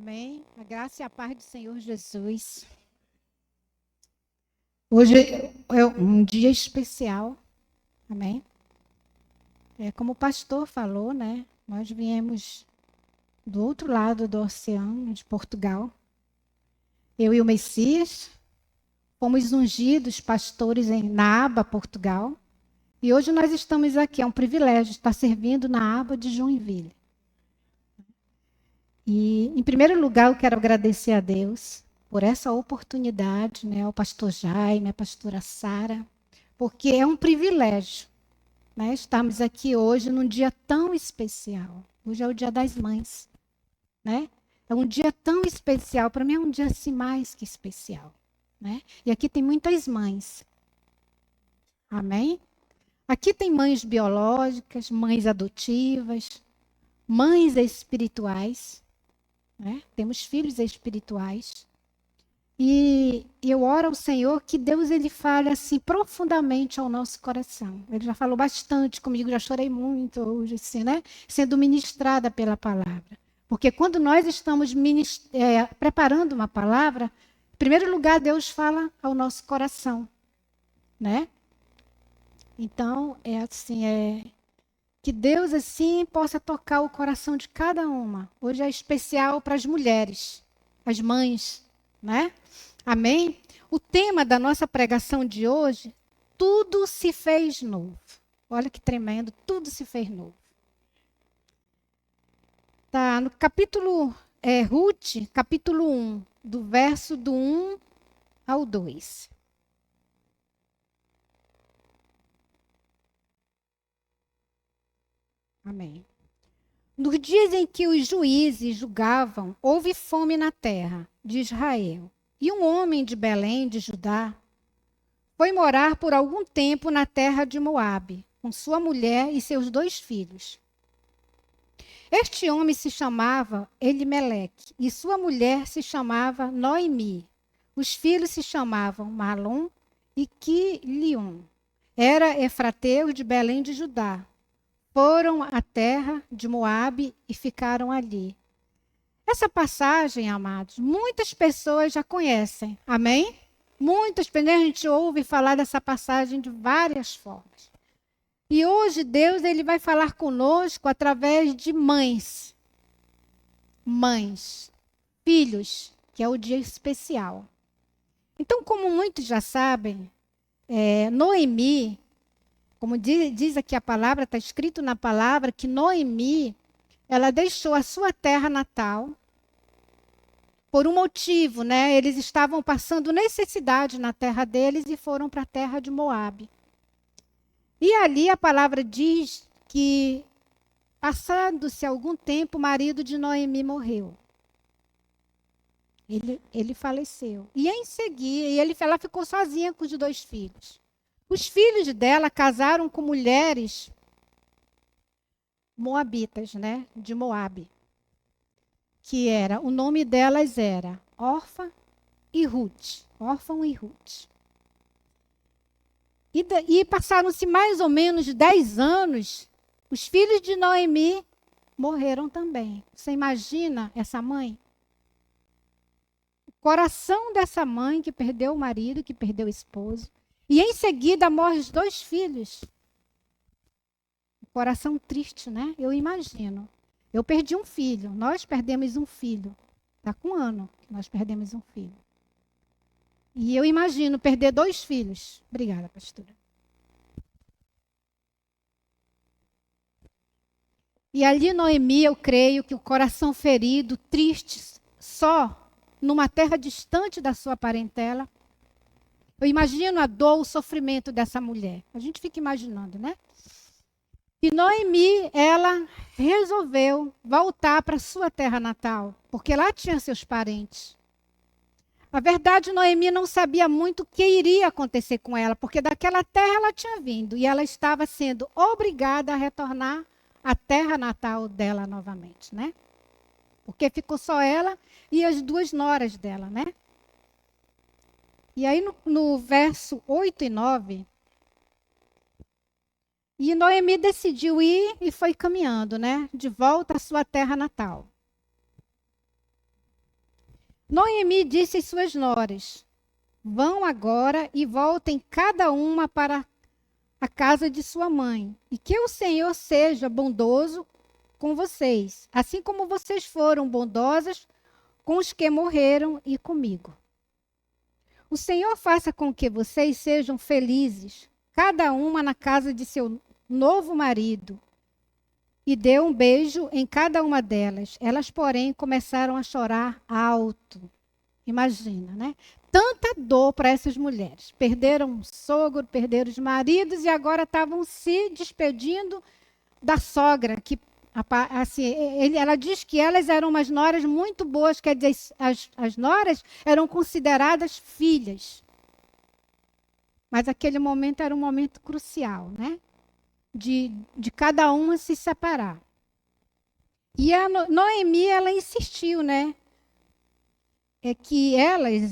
Amém. A graça e a paz do Senhor Jesus. Hoje é um dia especial. Amém. Como o pastor falou, né? Nós viemos do outro lado do oceano, de Portugal. Eu e o Messias fomos ungidos pastores na aba Portugal. E hoje nós estamos aqui. É um privilégio estar servindo na aba de Joinville. E, em primeiro lugar, eu quero agradecer a Deus por essa oportunidade, né, ao pastor Jaime, à pastora Sara, porque é um privilégio, né, estarmos aqui hoje num dia tão especial. Hoje é o Dia das Mães, né? É um dia tão especial, para mim é um dia assim mais que especial, né? E aqui tem muitas mães. Amém? Aqui tem mães biológicas, mães adotivas, mães espirituais, né? Temos filhos espirituais. E eu oro ao Senhor que Deus ele fale assim profundamente ao nosso coração. Ele já falou bastante comigo, já chorei muito hoje, assim, né? Sendo ministrada pela palavra. Porque quando nós estamos preparando uma palavra, em primeiro lugar Deus fala ao nosso coração, né? Então, que Deus assim possa tocar o coração de cada uma. Hoje é especial para as mulheres, as mães, né? Amém? O tema da nossa pregação de hoje, tudo se fez novo. Olha que tremendo, tudo se fez novo. Tá no capítulo Ruth, capítulo 1, do verso do 1 ao 2. Amém. Nos dias em que os juízes julgavam, houve fome na terra de Israel. E um homem de Belém, de Judá, foi morar por algum tempo na terra de Moabe, com sua mulher e seus 2 filhos. Este homem se chamava Elimeleque, e sua mulher se chamava Noemi. Os filhos se chamavam Malom e Quilion. Era efrateu de Belém de Judá. Foram à terra de Moabe e ficaram ali. Essa passagem, amados, muitas pessoas já conhecem. Amém? Muitas pessoas, a gente ouve falar dessa passagem de várias formas. E hoje Deus ele vai falar conosco através de mães. Mães, filhos, que é o dia especial. Então, como muitos já sabem, Noemi, como diz aqui a palavra, está escrito na palavra que Noemi, ela deixou a sua terra natal por um motivo, né? Eles estavam passando necessidade na terra deles e foram para a terra de Moabe. E ali a palavra diz que, passando-se algum tempo, o marido de Noemi morreu. Ele faleceu. E em seguida, ela ficou sozinha com os 2 filhos. Os filhos dela casaram com mulheres moabitas, né? De Moabe. O nome delas era Orfa e Ruth. Órfão e Ruth. E passaram-se mais ou menos 10 anos, os filhos de Noemi morreram também. Você imagina essa mãe? O coração dessa mãe que perdeu o marido, que perdeu o esposo. E em seguida morrem os 2 filhos. O coração triste, né? Eu imagino. Eu perdi um filho, nós perdemos um filho. Está com 1 ano que nós perdemos um filho. E eu imagino perder 2 filhos. Obrigada, pastora. E ali Noemi, eu creio que o coração ferido, triste, só numa terra distante da sua parentela. Eu imagino a dor, o sofrimento dessa mulher. A gente fica imaginando, né? E Noemi, ela resolveu voltar para sua terra natal, porque lá tinha seus parentes. Na verdade, Noemi não sabia muito o que iria acontecer com ela, porque daquela terra ela tinha vindo e ela estava sendo obrigada a retornar à terra natal dela novamente, né? Porque ficou só ela e as 2 noras dela, né? E aí no verso 8 e 9, e Noemi decidiu ir e foi caminhando, né? De volta à sua terra natal. Noemi disse às suas noras: vão agora e voltem cada uma para a casa de sua mãe, e que o Senhor seja bondoso com vocês, assim como vocês foram bondosas com os que morreram e comigo. O Senhor faça com que vocês sejam felizes, cada uma na casa de seu novo marido, e deu um beijo em cada uma delas. Elas, porém, começaram a chorar alto. Imagina, né? Tanta dor para essas mulheres. Perderam o sogro, perderam os maridos e agora estavam se despedindo da sogra, que assim, ela diz que elas eram umas noras muito boas, quer dizer, as noras eram consideradas filhas. Mas aquele momento era um momento crucial, né? De cada uma se separar. E a Noemi, ela insistiu, né? Que elas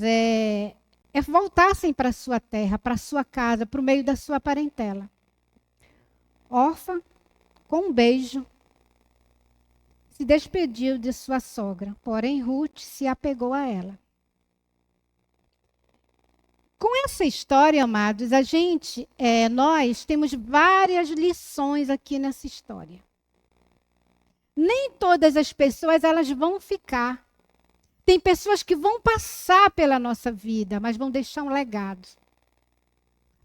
voltassem para a sua terra, para a sua casa, para o meio da sua parentela. Orfa, com um beijo, se despediu de sua sogra, porém Ruth se apegou a ela. Com essa história, amados, nós temos várias lições aqui nessa história. Nem todas as pessoas elas vão ficar. Tem pessoas que vão passar pela nossa vida, mas vão deixar um legado.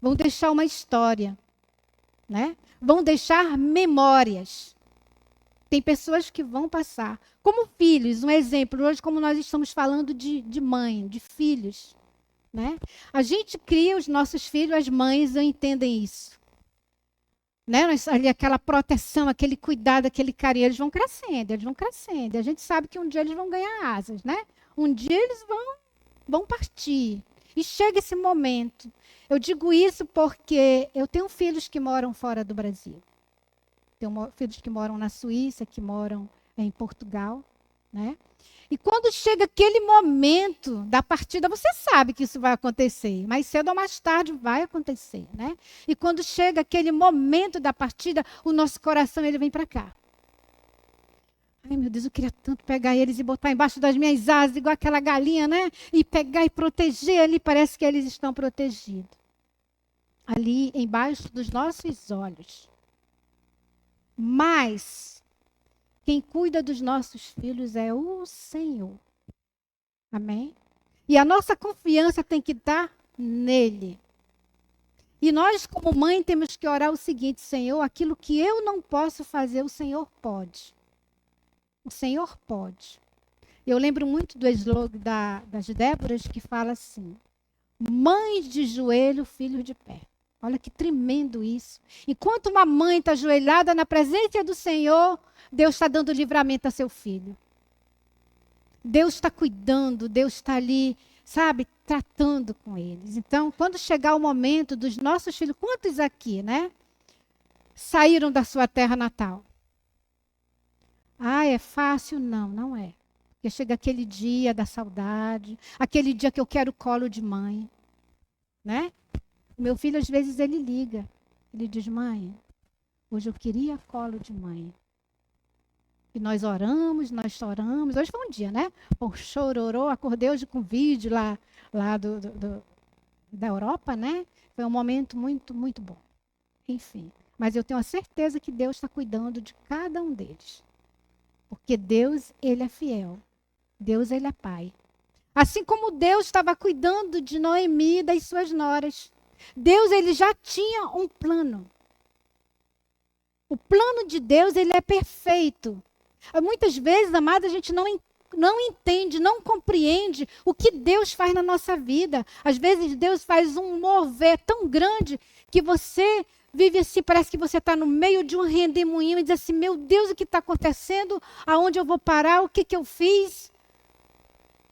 Vão deixar uma história, né? Vão deixar memórias. Tem pessoas que vão passar. Como filhos, um exemplo, hoje como nós estamos falando de mãe, de filhos, né? A gente cria os nossos filhos, as mães entendem isso. Né? Ali, aquela proteção, aquele cuidado, aquele carinho, eles vão crescendo, eles vão crescendo. E a gente sabe que um dia eles vão ganhar asas, né? Um dia eles vão partir. E chega esse momento. Eu digo isso porque eu tenho filhos que moram fora do Brasil. Tenho filhos que moram na Suíça, que moram em Portugal, né? E quando chega aquele momento da partida, você sabe que isso vai acontecer, mais cedo ou mais tarde vai acontecer, né? E quando chega aquele momento da partida, o nosso coração ele vem para cá. Ai, meu Deus, eu queria tanto pegar eles e botar embaixo das minhas asas, igual aquela galinha, né? E pegar e proteger ali, parece que eles estão protegidos. Ali embaixo dos nossos olhos. Mas quem cuida dos nossos filhos é o Senhor. Amém? E a nossa confiança tem que estar nele. E nós, como mãe, temos que orar o seguinte: Senhor, aquilo que eu não posso fazer, o Senhor pode. O Senhor pode. Eu lembro muito do slogan das Déboras que fala assim: mães de joelho, filhos de pé. Olha que tremendo isso. Enquanto uma mãe está ajoelhada na presença do Senhor, Deus está dando livramento a seu filho. Deus está cuidando, Deus está ali, sabe, tratando com eles. Então, quando chegar o momento dos nossos filhos, quantos aqui, né, saíram da sua terra natal? Ah, é fácil? Não, não é. Porque chega aquele dia da saudade, aquele dia que eu quero colo de mãe, né? Meu filho, às vezes, ele liga. Ele diz: mãe, hoje eu queria colo de mãe. E nós oramos, nós choramos. Hoje foi um dia, né? Pô, chororô, acordei hoje com vídeo lá da Europa, né? Foi um momento muito, muito bom. Enfim, mas eu tenho a certeza que Deus está cuidando de cada um deles. Porque Deus, ele é fiel. Deus, ele é pai. Assim como Deus estava cuidando de Noemi e das suas noras. Deus, ele já tinha um plano. O plano de Deus, ele é perfeito. Muitas vezes, amada, a gente não entende, não compreende o que Deus faz na nossa vida. Às vezes, Deus faz um mover tão grande que você vive assim, parece que você está no meio de um redemoinho e diz assim: meu Deus, o que está acontecendo? Aonde eu vou parar? O que eu fiz?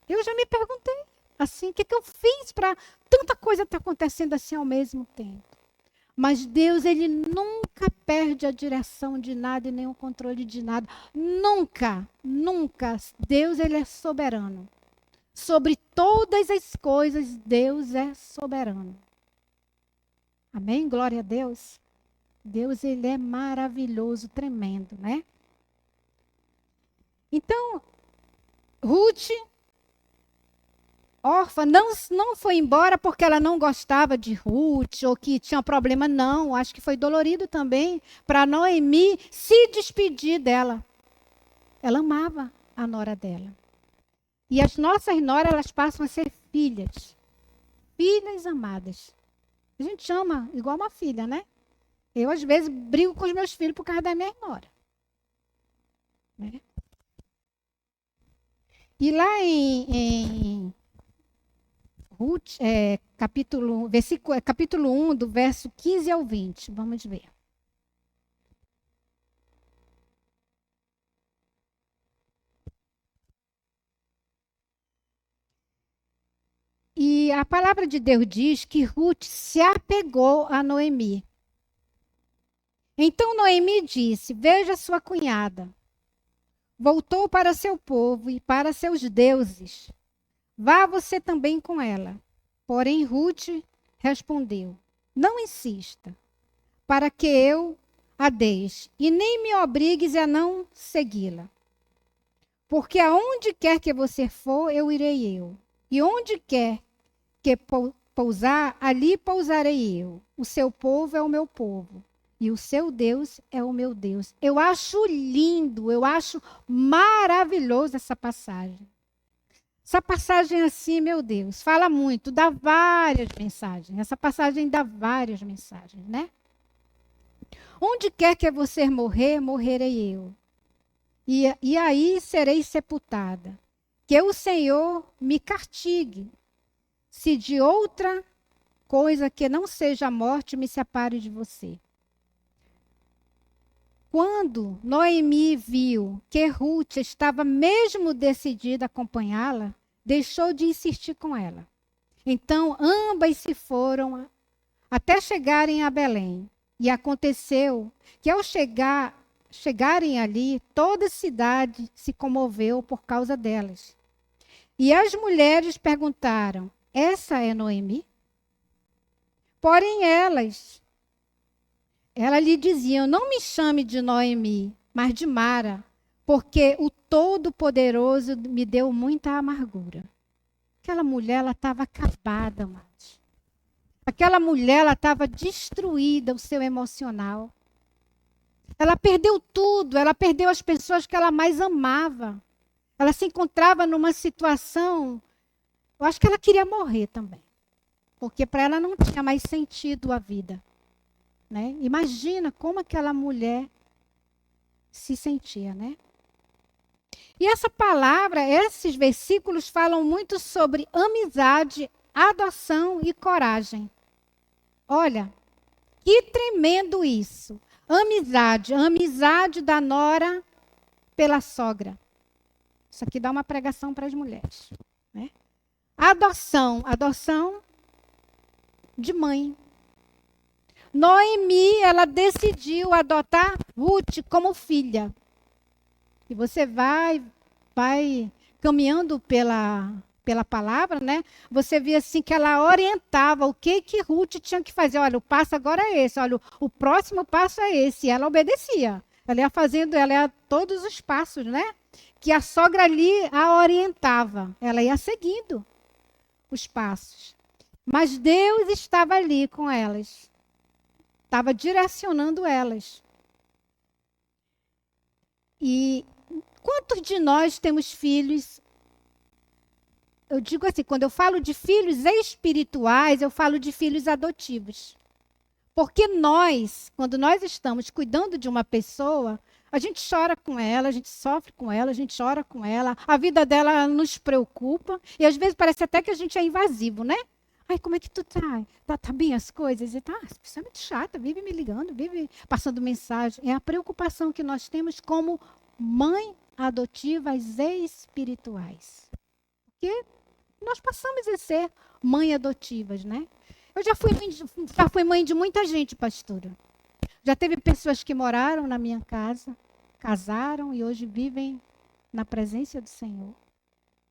Eu já me perguntei assim, o que eu fiz para tanta coisa estar acontecendo assim ao mesmo tempo? Mas Deus, ele nunca perde a direção de nada e nem o controle de nada. Nunca, nunca. Deus, ele é soberano. Sobre todas as coisas, Deus é soberano. Amém? Glória a Deus. Deus, ele é maravilhoso, tremendo, né? Então, Ruth, órfã não foi embora porque ela não gostava de Ruth ou que tinha problema, não. Acho que foi dolorido também para Noemi se despedir dela. Ela amava a nora dela. E as nossas noras, elas passam a ser filhas. Filhas amadas. A gente ama igual uma filha, né? Eu, às vezes, brigo com os meus filhos por causa da minha nora. Né? E lá em Ruth, capítulo 1, do verso 15 ao 20. Vamos ver. E a palavra de Deus diz que Ruth se apegou a Noemi. Então Noemi disse: Veja sua cunhada. Voltou para seu povo e para seus deuses. Vá você também com ela. Porém, Ruth respondeu: Não insista, para que eu a deixe, e nem me obrigues a não segui-la. Porque aonde quer que você for, eu irei eu. E onde quer que pousar, ali pousarei eu. O seu povo é o meu povo. E o seu Deus é o meu Deus. Eu acho lindo, eu acho maravilhoso essa passagem. Essa passagem assim, meu Deus, fala muito, dá várias mensagens. Essa passagem dá várias mensagens, né? Onde quer que você morrer, morrerei eu. E aí serei sepultada. Que o Senhor me castigue, se de outra coisa que não seja a morte me separe de você. Quando Noemi viu que Ruth estava mesmo decidida a acompanhá-la, deixou de insistir com ela. Então ambas se foram até chegarem a Belém. E aconteceu que ao chegarem ali, toda a cidade se comoveu por causa delas. E as mulheres perguntaram: Essa é Noemi? Porém elas lhe diziam: Não me chame de Noemi, mas de Mara, porque o Todo-Poderoso me deu muita amargura. Aquela mulher, ela estava acabada, amados. Aquela mulher, ela estava destruída, o seu emocional. Ela perdeu tudo, ela perdeu as pessoas que ela mais amava. Ela se encontrava numa situação, eu acho que ela queria morrer também. Porque para ela não tinha mais sentido a vida. Né? Imagina como aquela mulher se sentia, né? E essa palavra, esses versículos falam muito sobre amizade, adoção e coragem. Olha, que tremendo isso. Amizade da nora pela sogra. Isso aqui dá uma pregação para as mulheres. Né? Adoção de mãe. Noemi, ela decidiu adotar Ruth como filha. E você vai caminhando pela palavra, né? Você vê assim que ela orientava o que Ruth tinha que fazer. Olha, o passo agora é esse. Olha, o próximo passo é esse. E ela obedecia. Ela ia todos os passos, né? Que a sogra ali a orientava. Ela ia seguindo os passos. Mas Deus estava ali com elas. Estava direcionando elas. E quantos de nós temos filhos? Eu digo assim, quando eu falo de filhos espirituais, eu falo de filhos adotivos. Porque nós, quando nós estamos cuidando de uma pessoa, a gente chora com ela, a gente sofre com ela, a gente chora com ela, a vida dela nos preocupa, e às vezes parece até que a gente é invasivo, né? Ai, como é que tu tá? Tá bem as coisas? E tá, essa pessoa é muito chata, vive me ligando, vive passando mensagem. É a preocupação que nós temos como mãe adotivas espirituais. Porque nós passamos a ser mãe adotivas, né? Eu já fui mãe de muita gente, pastora. Já teve pessoas que moraram na minha casa, casaram e hoje vivem na presença do Senhor.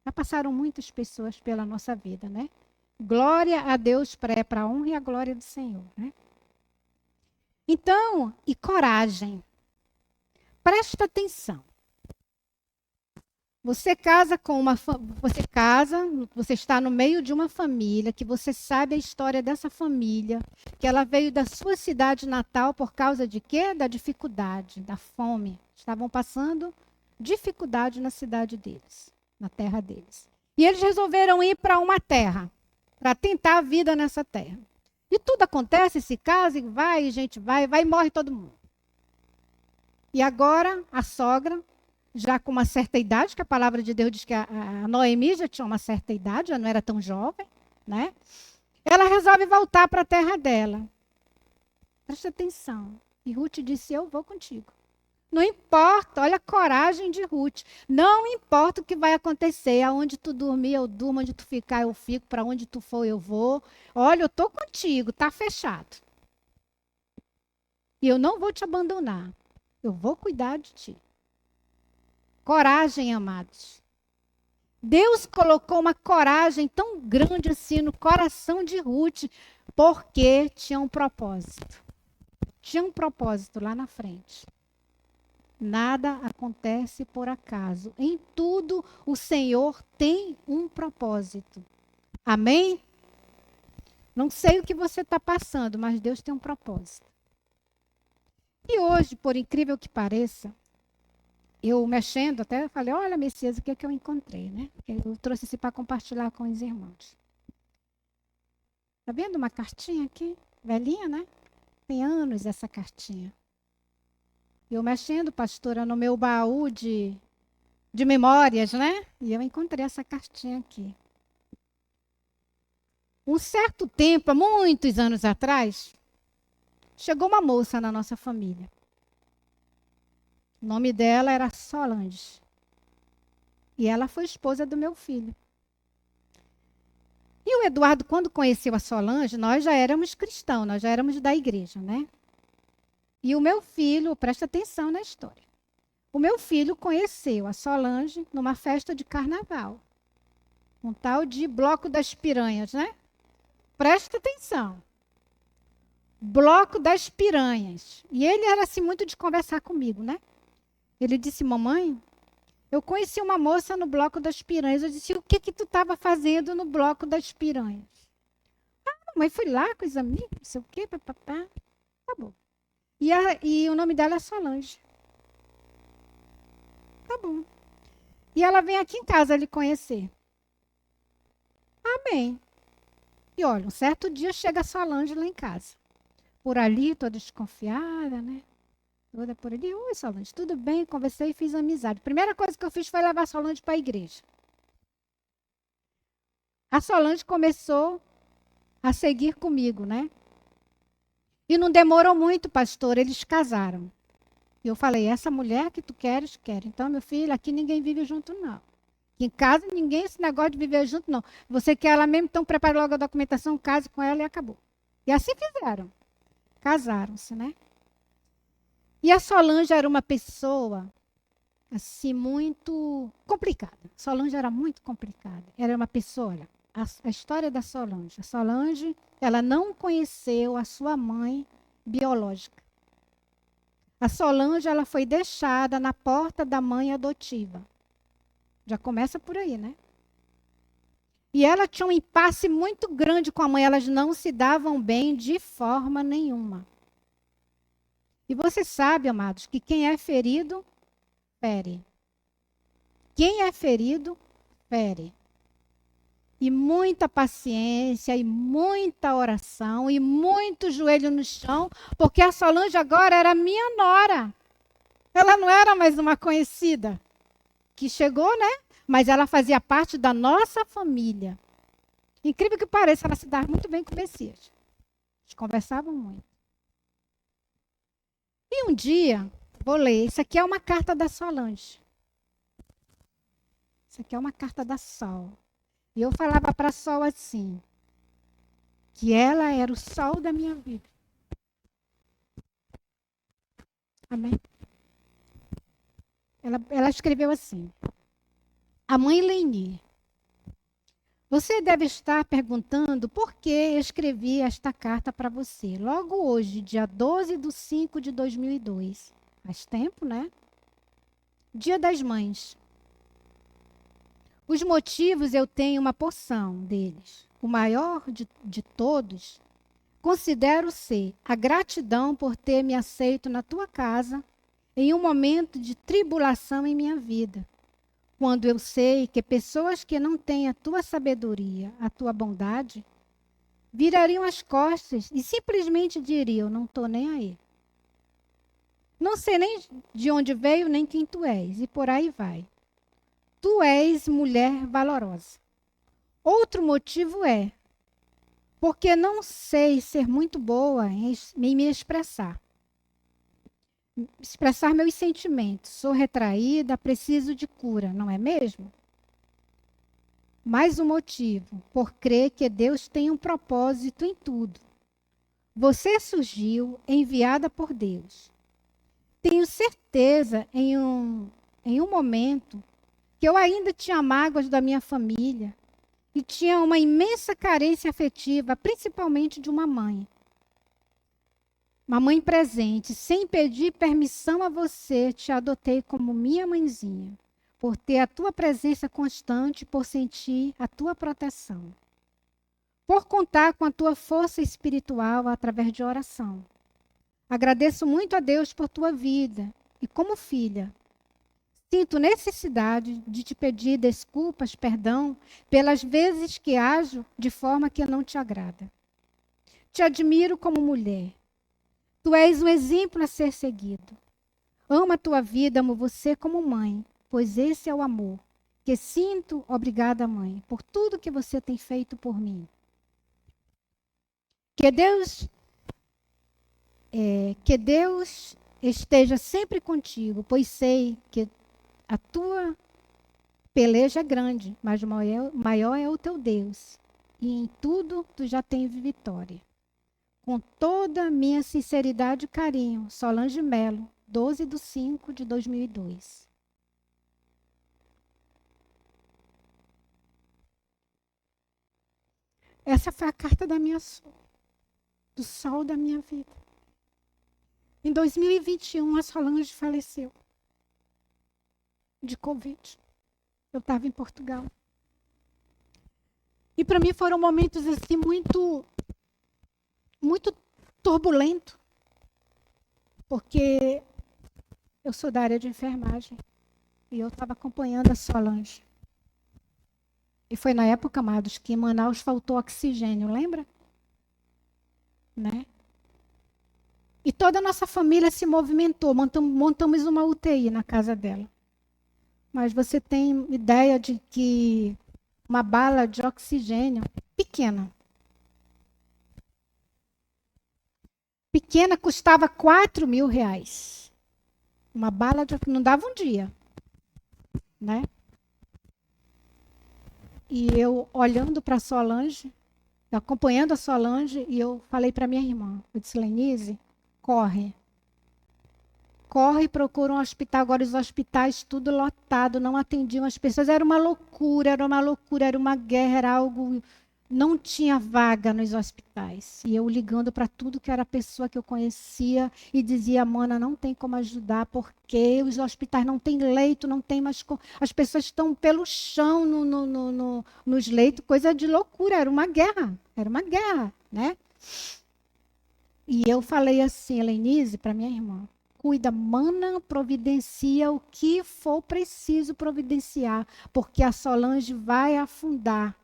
Já passaram muitas pessoas pela nossa vida, né? Glória a Deus para a honra e a glória do Senhor, né? Então, e coragem. Presta atenção. Você está no meio de uma família que você sabe a história dessa família, que ela veio da sua cidade natal por causa de quê? Da dificuldade, da fome. Estavam passando dificuldade na cidade deles, na terra deles. E eles resolveram ir para uma terra, para tentar a vida nessa terra. E tudo acontece, se casa, e vai, gente vai e morre todo mundo. E agora a sogra, já com uma certa idade, que a palavra de Deus diz que a Noemi já tinha uma certa idade, já não era tão jovem, né? Ela resolve voltar para a terra dela. Presta atenção. E Ruth disse, eu vou contigo. Não importa, olha a coragem de Ruth. Não importa o que vai acontecer, aonde tu dormir, eu durmo, onde tu ficar, eu fico, para onde tu for, eu vou. Olha, eu estou contigo, está fechado. E eu não vou te abandonar. Eu vou cuidar de ti. Coragem, amados. Deus colocou uma coragem tão grande assim no coração de Ruth, porque tinha um propósito. Tinha um propósito lá na frente. Nada acontece por acaso. Em tudo o Senhor tem um propósito. Amém? Não sei o que você está passando, mas Deus tem um propósito. E hoje, por incrível que pareça, eu mexendo, até falei, olha, Messias, o que é que eu encontrei, né? Eu trouxe isso para compartilhar com os irmãos. Está vendo uma cartinha aqui? Velhinha, né? Tem anos essa cartinha. Eu mexendo, pastora, no meu baú de memórias, né? E eu encontrei essa cartinha aqui. Um certo tempo, há muitos anos atrás, chegou uma moça na nossa família. O nome dela era Solange. E ela foi esposa do meu filho. E o Eduardo, quando conheceu a Solange, nós já éramos cristãos, nós já éramos da igreja, né? E o meu filho, presta atenção na história. O meu filho conheceu a Solange numa festa de carnaval. Um tal de Bloco das Piranhas, né? Presta atenção. Bloco das Piranhas. E ele era assim muito de conversar comigo, né? Ele disse, mamãe, eu conheci uma moça no Bloco das Piranhas. Eu disse, o que tu estava fazendo no Bloco das Piranhas? Ah, mãe, fui lá com os amigos, não sei o quê, papapá. Tá bom. E o nome dela é Solange. Tá bom. E ela vem aqui em casa lhe conhecer. Amém. E olha, um certo dia chega a Solange lá em casa. Por ali, toda desconfiada, né? Toda por ali. Oi, Solange, tudo bem? Conversei e fiz amizade. Primeira coisa que eu fiz foi levar a Solange para a igreja. A Solange começou a seguir comigo, né? E não demorou muito, pastor, eles casaram. E eu falei, essa mulher que tu queres, quero. Então, meu filho, aqui ninguém vive junto, não. Aqui em casa, ninguém, esse negócio de viver junto, não. Você quer ela mesmo, então prepare logo a documentação, case com ela e acabou. E assim fizeram. Casaram-se, né? E a Solange era uma pessoa, assim, muito complicada. Solange era muito complicada. Era uma pessoa, olha, a história da Solange. A Solange, ela não conheceu a sua mãe biológica. A Solange, ela foi deixada na porta da mãe adotiva. Já começa por aí, né? E ela tinha um impasse muito grande com a mãe. Elas não se davam bem de forma nenhuma. E você sabe, amados, que quem é ferido, fere. Quem é ferido, fere. E muita paciência, e muita oração, e muito joelho no chão, porque a Solange agora era minha nora. Ela não era mais uma conhecida que chegou, né? Mas ela fazia parte da nossa família. Incrível que pareça, ela se dava muito bem com o Messias. Eles conversavam muito. E um dia, vou ler, isso aqui é uma carta da Solange. Isso aqui é uma carta da Sol. E eu falava para a Sol assim, que ela era o sol da minha vida. Amém? Ela escreveu assim, a mãe Leni, você deve estar perguntando por que escrevi esta carta para você. Logo hoje, dia 12/5/2002. Faz tempo, né? Dia das Mães. Os motivos eu tenho uma porção deles. O maior de todos considero ser a gratidão por ter me aceito na tua casa em um momento de tribulação em minha vida. Quando eu sei que pessoas que não têm a tua sabedoria, a tua bondade, virariam as costas e simplesmente diriam: não estou nem aí. Não sei nem de onde veio, nem quem tu és, e por aí vai. Tu és mulher valorosa. Outro motivo é porque não sei ser muito boa em me expressar. Expressar meus sentimentos. Sou retraída, preciso de cura, não é mesmo? Mais um motivo, por crer que Deus tem um propósito em tudo. Você surgiu enviada por Deus. Tenho certeza em um momento que eu ainda tinha mágoas da minha família e tinha uma imensa carência afetiva, principalmente de uma mãe. Uma mãe presente, sem pedir permissão a você, te adotei como minha mãezinha, por ter a tua presença constante, por sentir a tua proteção, por contar com a tua força espiritual através de oração. Agradeço muito a Deus por tua vida e, como filha, sinto necessidade de te pedir desculpas, perdão, pelas vezes que ajo de forma que não te agrada. Te admiro como mulher. Tu és um exemplo a ser seguido. Amo a tua vida, amo você como mãe, pois esse é o amor que sinto. Obrigada, mãe, por tudo que você tem feito por mim. Que Deus esteja sempre contigo, pois sei que a tua peleja é grande, mas o maior é o teu Deus. E em tudo tu já tens vitória. Com toda a minha sinceridade e carinho, Solange Melo, 12/5/2002. Essa foi a carta do sol da minha vida. Em 2021, a Solange faleceu de Covid. Eu estava em Portugal. E para mim foram momentos assim muito turbulento, porque eu sou da área de enfermagem e eu estava acompanhando a Solange. E foi na época, amados, que em Manaus faltou oxigênio, lembra? Né? E toda a nossa família se movimentou, montamos uma UTI na casa dela. Mas você tem ideia de que uma bala de oxigênio pequena custava R$ 4.000. Uma bala não dava um dia, né? E eu olhando para a Solange, acompanhando a Solange, e eu falei para minha irmã, eu disse: Lenise, corre e procura um hospital. Agora os hospitais tudo lotado, não atendiam as pessoas. Era uma loucura, era uma guerra, era algo... Não tinha vaga nos hospitais. E eu ligando para tudo que era pessoa que eu conhecia e dizia: mana, não tem como ajudar, porque os hospitais não têm leito, não tem mais... As pessoas estão pelo chão nos leitos, coisa de loucura, era uma guerra, né? E eu falei assim, Lenise, para minha irmã: cuida, mana, providencia o que for preciso providenciar, porque a Solange vai afundar.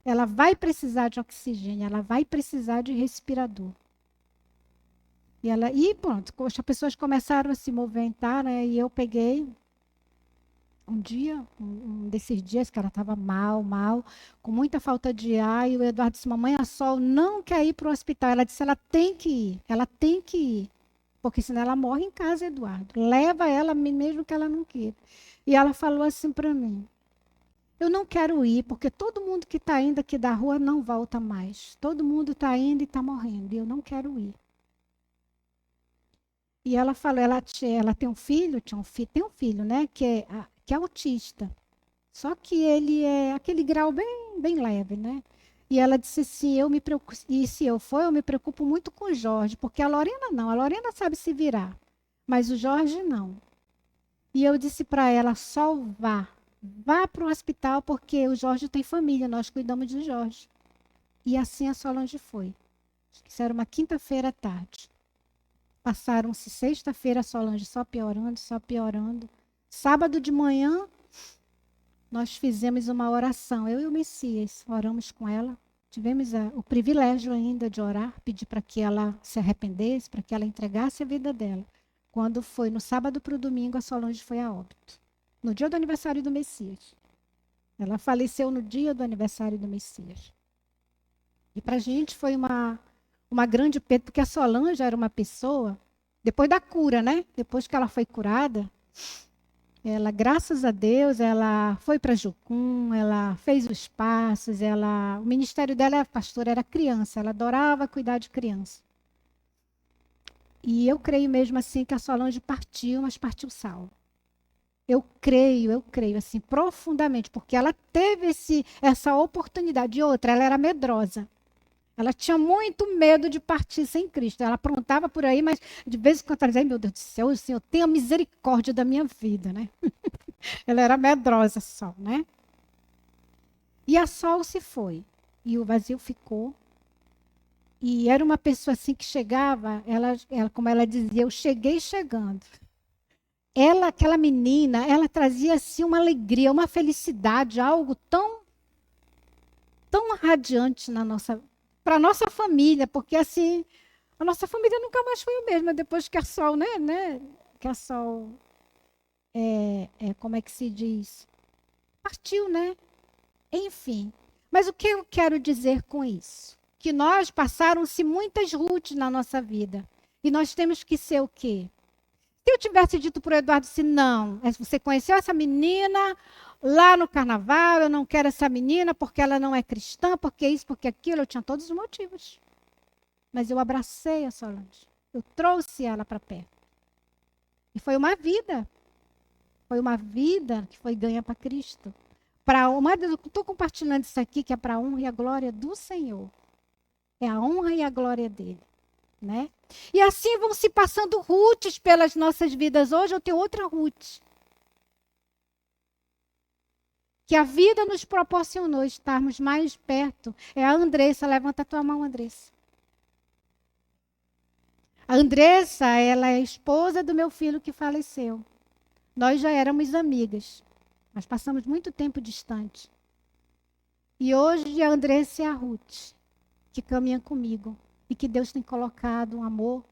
Ela vai precisar de oxigênio, ela vai precisar de respirador. E pronto, as pessoas começaram a se movimentar, né? E eu peguei um dia, um desses dias que ela estava mal, com muita falta de ar, e o Eduardo disse: mamãe, a Sol não quer ir para o hospital. Ela disse: ela tem que ir, porque senão ela morre em casa, Eduardo. Leva ela mesmo que ela não queira. E ela falou assim para mim: eu não quero ir, porque todo mundo que está indo aqui da rua não volta mais. Todo mundo está indo e está morrendo, e eu não quero ir. E ela falou, ela tem um filho, tem um filho, né, que é autista. Só que ele é aquele grau bem leve, né? E ela disse assim: e se eu for, eu me preocupo muito com o Jorge, porque a Lorena não, a Lorena sabe se virar, mas o Jorge não. E eu disse para ela: só vá. vá para o hospital porque o Jorge tem família, nós cuidamos do Jorge. E assim a Solange foi. Isso era uma quinta-feira à tarde. Passaram-se sexta-feira, a Solange só piorando, só piorando. Sábado de manhã, nós fizemos uma oração, eu e o Messias, oramos com ela. Tivemos o privilégio ainda de orar, pedir para que ela se arrependesse, para que ela entregasse a vida dela. Quando foi no sábado para o domingo, a Solange foi a óbito. No dia do aniversário do Messias. Ela faleceu no dia do aniversário do Messias. E para a gente foi uma grande perda, porque a Solange era uma pessoa, depois da cura, né? Depois que ela foi curada, ela, graças a Deus, ela foi para Jucum, ela fez os passos, o ministério dela, pastora, era criança, ela adorava cuidar de criança. E eu creio mesmo assim que a Solange partiu, mas partiu salva. Eu creio, assim, profundamente, porque ela teve essa oportunidade. E outra, ela era medrosa. Ela tinha muito medo de partir sem Cristo. Ela aprontava por aí, mas de vez em quando ela dizia, ai meu Deus do céu, o Senhor tenha misericórdia da minha vida, né? Ela era medrosa só, né? E a Sol se foi. E o vazio ficou. E era uma pessoa assim que chegava, ela, como ela dizia, eu cheguei chegando. Ela, aquela menina, ela trazia assim uma alegria, uma felicidade, algo tão radiante para nossa família, porque assim, a nossa família nunca mais foi a mesma depois que a Sol, né? Que a Sol, como é que se diz? Partiu, né? Enfim. Mas o que eu quero dizer com isso? Que nós passaram-se muitas Ruths na nossa vida. E nós temos que ser o quê? Se eu tivesse dito para o Eduardo assim, não, você conheceu essa menina lá no carnaval, eu não quero essa menina porque ela não é cristã, porque isso, porque aquilo, eu tinha todos os motivos. Mas eu abracei a Solange, eu trouxe ela para perto. E foi uma vida que foi ganha para Cristo. Eu estou compartilhando isso aqui, que é para a honra e a glória do Senhor. É a honra e a glória dele. Né? E assim vão se passando Ruths pelas nossas vidas. Hoje eu tenho outra Ruth. Que a vida nos proporcionou estarmos mais perto. É a Andressa. Levanta a tua mão, Andressa. A Andressa, ela é a esposa do meu filho que faleceu. Nós já éramos amigas. Mas passamos muito tempo distante. E hoje a Andressa é a Ruth, que caminha comigo. E que Deus tem colocado um amor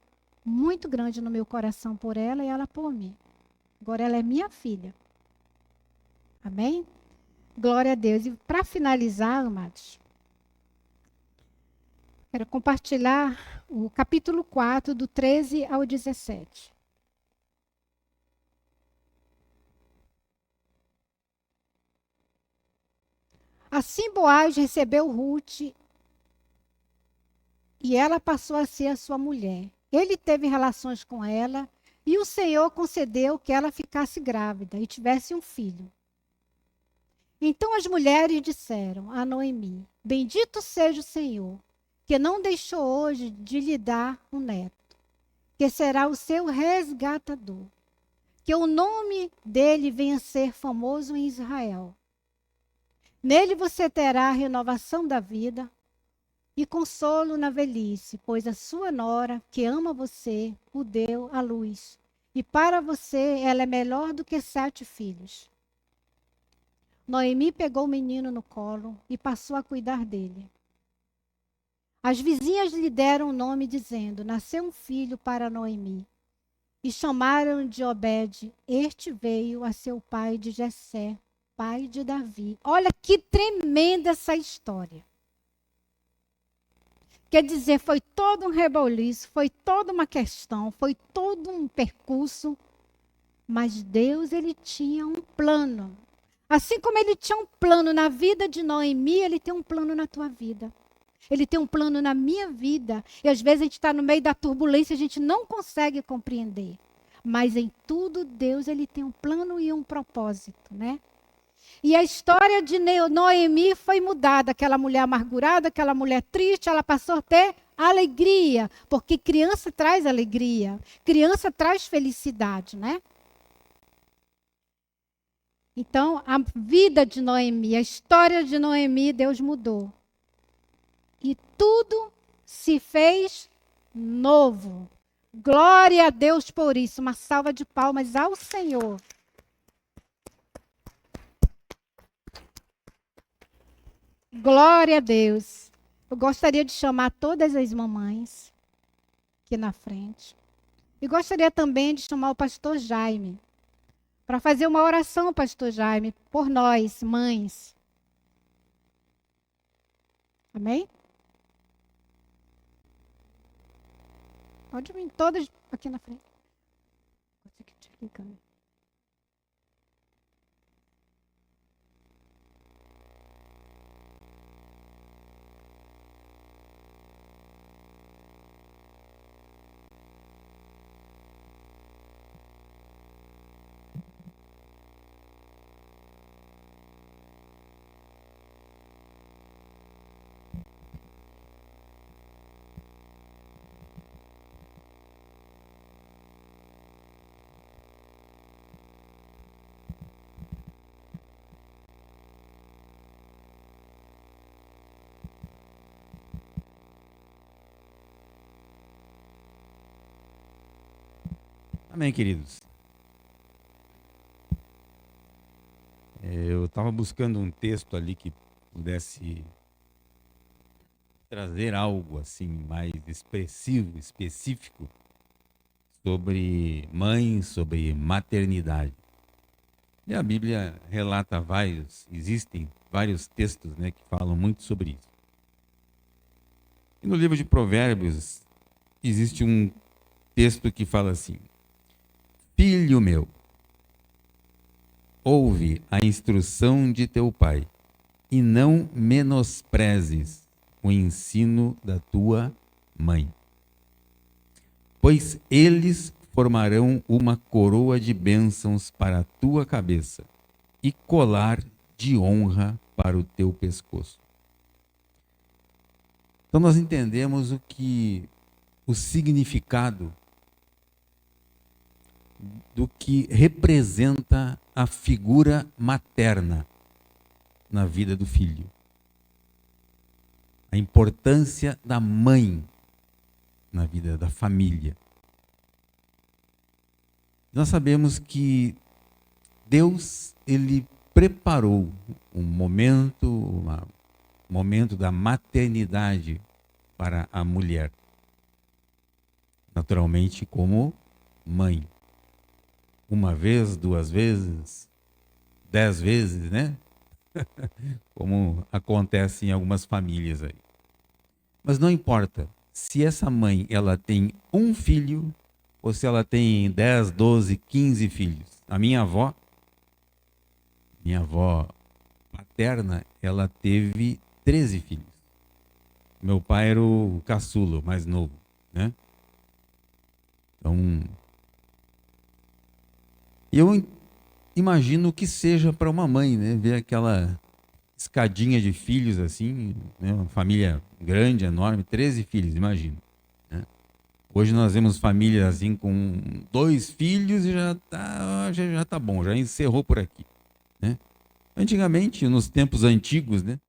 muito grande no meu coração por ela e ela por mim. Agora ela é minha filha. Amém? Glória a Deus. E para finalizar, amados, quero compartilhar o capítulo 4, do 13 ao 17. Assim Boaz recebeu Ruth e ela passou a ser a sua mulher. Ele teve relações com ela e o Senhor concedeu que ela ficasse grávida e tivesse um filho. Então as mulheres disseram a Noemi: Bendito seja o Senhor, que não deixou hoje de lhe dar um neto, que será o seu resgatador, que o nome dele venha a ser famoso em Israel. Nele você terá a renovação da vida e consolo na velhice, pois a sua nora, que ama você, o deu à luz. E para você ela é melhor do que 7 filhos. Noemi pegou o menino no colo e passou a cuidar dele. As vizinhas lhe deram o nome, dizendo: Nasceu um filho para Noemi. E chamaram de Obed. Este veio a seu pai de Jessé, pai de Davi. Olha que tremenda essa história. Quer dizer, foi todo um reboliço, foi toda uma questão, foi todo um percurso. Mas Deus, ele tinha um plano. Assim como ele tinha um plano na vida de Noemi, ele tem um plano na tua vida. Ele tem um plano na minha vida. E às vezes a gente está no meio da turbulência, a gente não consegue compreender. Mas em tudo, Deus, ele tem um plano e um propósito, né? E a história de Noemi foi mudada. Aquela mulher amargurada, aquela mulher triste, ela passou a ter alegria. Porque criança traz alegria. Criança traz felicidade, né? Então, a vida de Noemi, a história de Noemi, Deus mudou. E tudo se fez novo. Glória a Deus por isso. Uma salva de palmas ao Senhor. Glória a Deus. Eu gostaria de chamar todas as mamães aqui na frente. E gostaria também de chamar o pastor Jaime para fazer uma oração, pastor Jaime, por nós, mães. Amém? Pode vir todas aqui na frente. Você que te liga, né? Amém, queridos. Eu estava buscando um texto ali que pudesse trazer algo assim mais expressivo, específico sobre mãe, sobre maternidade. E a Bíblia relata existem vários textos, né, que falam muito sobre isso. E no livro de Provérbios existe um texto que fala assim: Filho meu, ouve a instrução de teu pai e não menosprezes o ensino da tua mãe, pois eles formarão uma coroa de bênçãos para a tua cabeça e colar de honra para o teu pescoço. Então nós entendemos o significado do que representa a figura materna na vida do filho. A importância da mãe na vida da família. Nós sabemos que Deus, ele preparou um momento da maternidade para a mulher. Naturalmente como mãe. Uma vez, 2 vezes, 10 vezes, né? Como acontece em algumas famílias aí. Mas não importa se essa mãe ela tem um filho ou se ela tem 10, 12, 15 filhos. A minha avó paterna, ela teve 13 filhos. Meu pai era o caçula, o mais novo, né? Então, eu imagino que seja para uma mãe, né? Ver aquela escadinha de filhos assim, né? Uma família grande, enorme, 13 filhos, imagino. Né? Hoje nós vemos famílias assim com 2 filhos e já tá bom, já encerrou por aqui. Né? Antigamente, nos tempos antigos, né?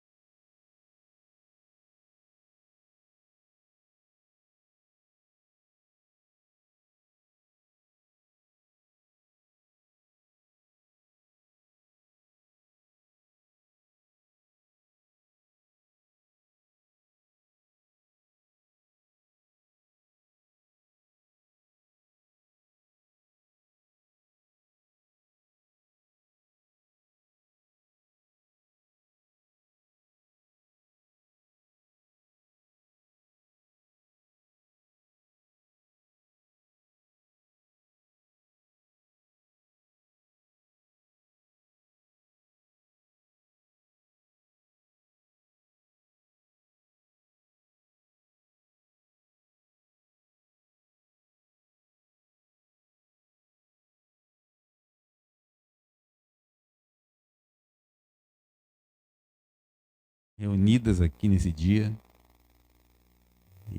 Reunidas aqui nesse dia.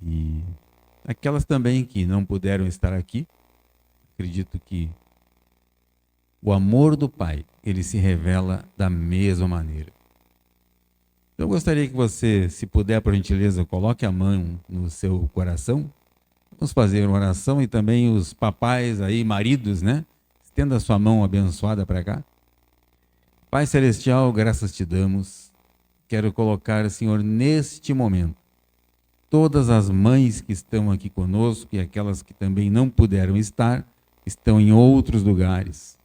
E aquelas também que não puderam estar aqui, acredito que o amor do Pai, ele se revela da mesma maneira. Eu gostaria que você, se puder, por gentileza, coloque a mão no seu coração. Vamos fazer uma oração e também os papais aí, maridos, né? Estenda a sua mão abençoada para cá. Pai Celestial, graças te damos. Quero colocar, Senhor, neste momento, todas as mães que estão aqui conosco e aquelas que também não puderam estar, estão em outros lugares.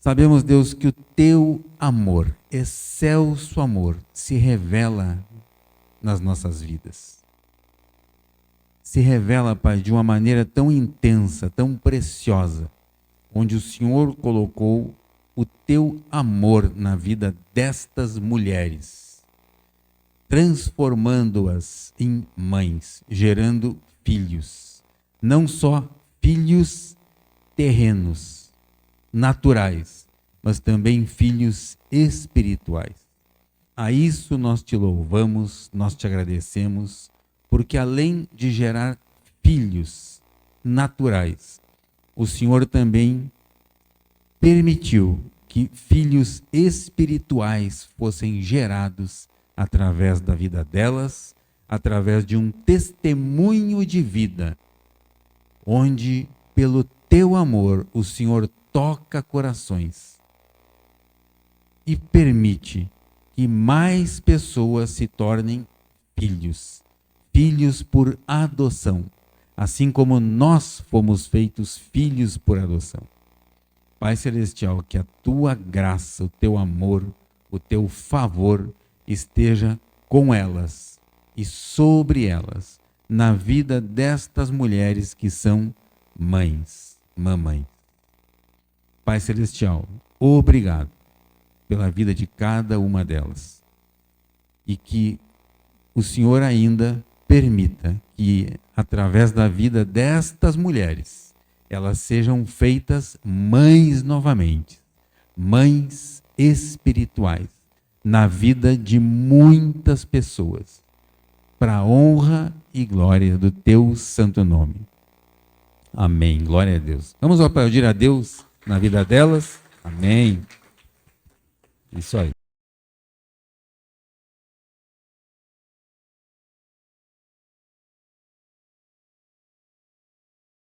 Sabemos, Deus, que o teu amor, excelso amor, se revela nas nossas vidas. Se revela, Pai, de uma maneira tão intensa, tão preciosa, onde o Senhor colocou o teu amor na vida destas mulheres, transformando-as em mães, gerando filhos, não só filhos terrenos, naturais, mas também filhos espirituais. A isso nós te louvamos, nós te agradecemos, porque além de gerar filhos naturais, o Senhor também permitiu que filhos espirituais fossem gerados através da vida delas, através de um testemunho de vida, onde, pelo teu amor, o Senhor toca corações e permite que mais pessoas se tornem filhos, filhos por adoção, assim como nós fomos feitos filhos por adoção. Pai Celestial, que a tua graça, o teu amor, o teu favor esteja com elas e sobre elas, na vida destas mulheres que são mães, mamães. Pai Celestial, obrigado pela vida de cada uma delas. E que o Senhor ainda permita que, através da vida destas mulheres, elas sejam feitas mães novamente, mães espirituais, na vida de muitas pessoas, para a honra e glória do teu santo nome. Amém. Glória a Deus. Vamos aplaudir a Deus na vida delas. Amém. Isso aí.